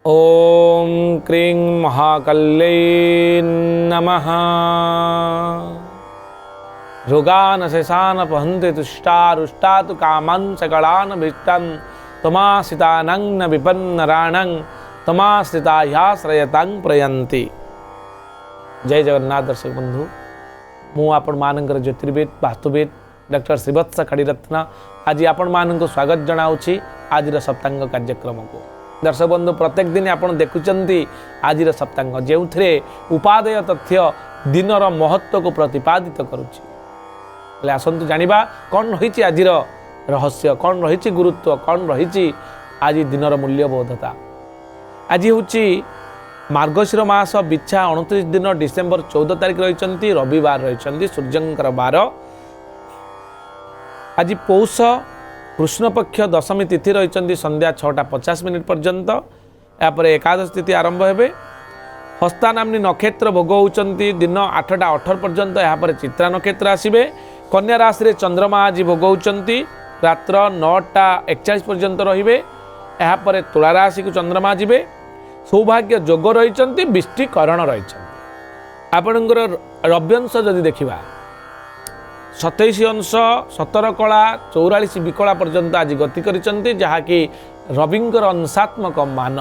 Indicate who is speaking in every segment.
Speaker 1: ओम क्रीं महाकल्यै नमः। रोगान शेषान पहन्ते तुष्टारुष्टा तु कामान् सकलान् भीष्टान् त्वमाश्रितानां न विपन्नराणां त्वमाश्रितायाश्रयतां प्रयन्ति। जय जगन्नाथ दर्शक बंधु, मु आपण मानकर ज्योतिर्वेद वास्तुवेद डॉक्टर श्रीवत्स खड़ीरत्न आज आपण मानक स्वागत जनाऊँगी आज सप्तांग कार्यक्रम को। दर्शक बंधु, प्रत्येक दिन आप देखुंत आज सप्तांग जो उपादेय तथ्य दिनर महत्व को प्रतिपादित करुच्ची। आसतु जानिबा कौन रही आज रहस्य, कौन रही गुरुत्व, कौन रही आज दिनर मूल्यबोधता। आज हूँ मार्गशीर मास बिछा 29 दिन डिसेम्बर 14 तारिख रही रविवार रही सूर्यंकर बार। आज पौष कृष्ण पक्ष दशमी तिथि रही संध्या 6:50 पर्यंत। यापर एकादश तिथि आरंभ हे। हस्ता नामनी नक्षत्र भोग होती दिन 8:18 पर्यंत। यापर चित्रा नक्षत्र आसवे। कन्या राशि रे चंद्रमा आज भोग होती रात्र 9:41 पर्यंत रे। यापर तुला राशि को चंद्रमा जीवे। सौभाग्य जोग रही विष्टिकरण रही। आपणकर रव्यंश जदि देखा 27 अंश 17 कला 44 विकला पर्यंत आज गति करिसेंती, जहाँकि रविंकर अंशात्मक मान।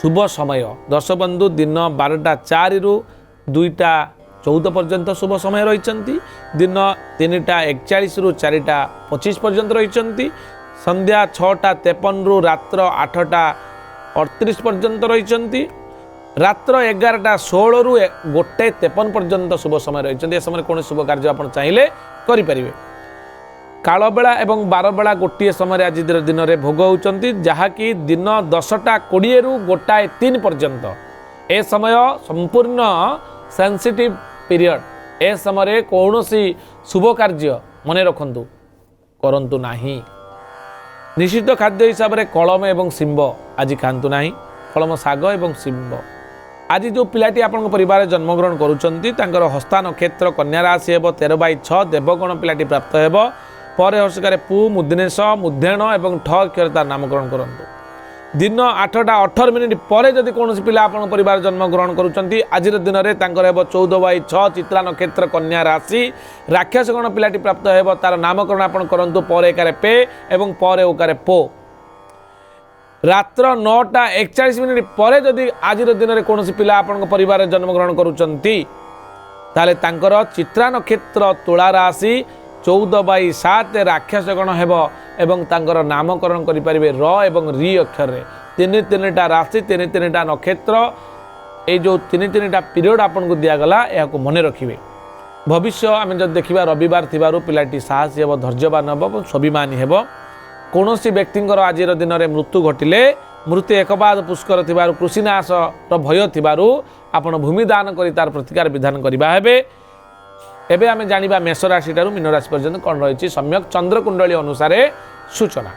Speaker 1: शुभ समय दर्शक बंधु दिन 12:04 रु 2:14 पर्यंत शुभ समय रही। दिन 3:41 रु 4:25 पर्यंत रही। संध्या 6:53 रु रात्र 8:38 पर्यंत रही। रात्र 11:16 रु 1:53 पर्यंत शुभ समय रही। ए समय कौन शुभ कार्य आप चाहिए करें। कालबेला एवं बारबेला गोटे समय आज दिन में भोग होती, जहाँकि दिन 10:20 रु 1:03 पर्यंत। ए समय संपूर्ण सेंसिटिव पीरियड। ए समय कौन शुभ कार्य मन रखु करंतु नाही। निश्चित खाद्य हिसाब से कलम एवं शिंब आज खातु ना। कलम शाग एवं शिंब। आज जो पिलाटी आपण परिवार जन्मग्रहण करुँच हस्ता नक्षत्र कन्या राशि हे 13/6 देवगण पिलाटी प्राप्त हेब। पर हर्षकार पु मुदिनेश मुध्यण एवं ठ अक्षर तार नामकरण करूँ। दिन 8:18 पर जदि कौन पिला आपण परिवार जन्मग्रहण करुँच आज दिन में 14/6 चित्रा नक्षत्र कन्या राशि राक्षसगण पिलाटी प्राप्त हेब। तार नामकरण आपण करूँ पर एकार पे एवं पर ओकार पो। रात्र 9:41 पर जदि आज दिन में कौन पिला आपण परिवार जन्मग्रहण करुँच चित्रा नक्षत्र तुला राशि 14/7 राक्षसगण हेब एवं तांकर नामकरण करें र एवं री अक्षर रे। 3-3टा राशि 3-3टा नक्षत्र ये जो 3-3टा पीरियड आपन को दिगला या मन रखिए। भविष्य आम जब देखा रविवार थी पिलाटी साहसी हे, धैर्यवान हे, स्वाभिमानी हे। कौन व्यक्तिर आज दिन में मृत्यु घटिले मृत्यु एकपाद पुष्कर थी कृषिनाश भय थी आपड़ भूमिदान कर तार प्रतिकार विधान करवा हे। एबे आमे जानिबा मेष राशि ठारू मीन राशि पर्यंत कौन रही सम्यक चंद्रकुंडली अनुसार सूचना।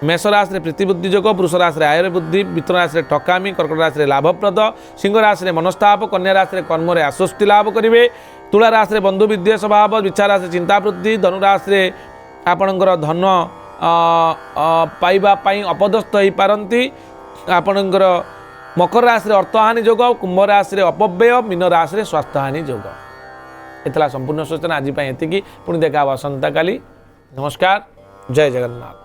Speaker 1: मेष राशि रे प्रीतिबुद्धि योग, वृष राशि रे आयर बुद्धि, मिथुन राशि रे ठकामी, कर्कट राशि रे लाभप्रद, सिंह राशि रे मनस्ताप, कन्या राशि रे कर्म रे आश्वस्ति लाभ करेंगे, तुला राशि रे बंधु विद्वेष स्वभाव, वृश्चिक राशि रे चिंता वृद्धि, धनु राशि रे आपणकर धन पाइबा पई अपदस्थ हो पारंती, आपणकर मकर राशि रे अर्थहानि योग, कुंभ राशि रे अपव्यय, मीन राशि रे स्वास्थ्यहानि योग। इतला संपूर्ण सूचना आज एति पुणी देखा आसंता काली। नमस्कार, जय जगन्नाथ।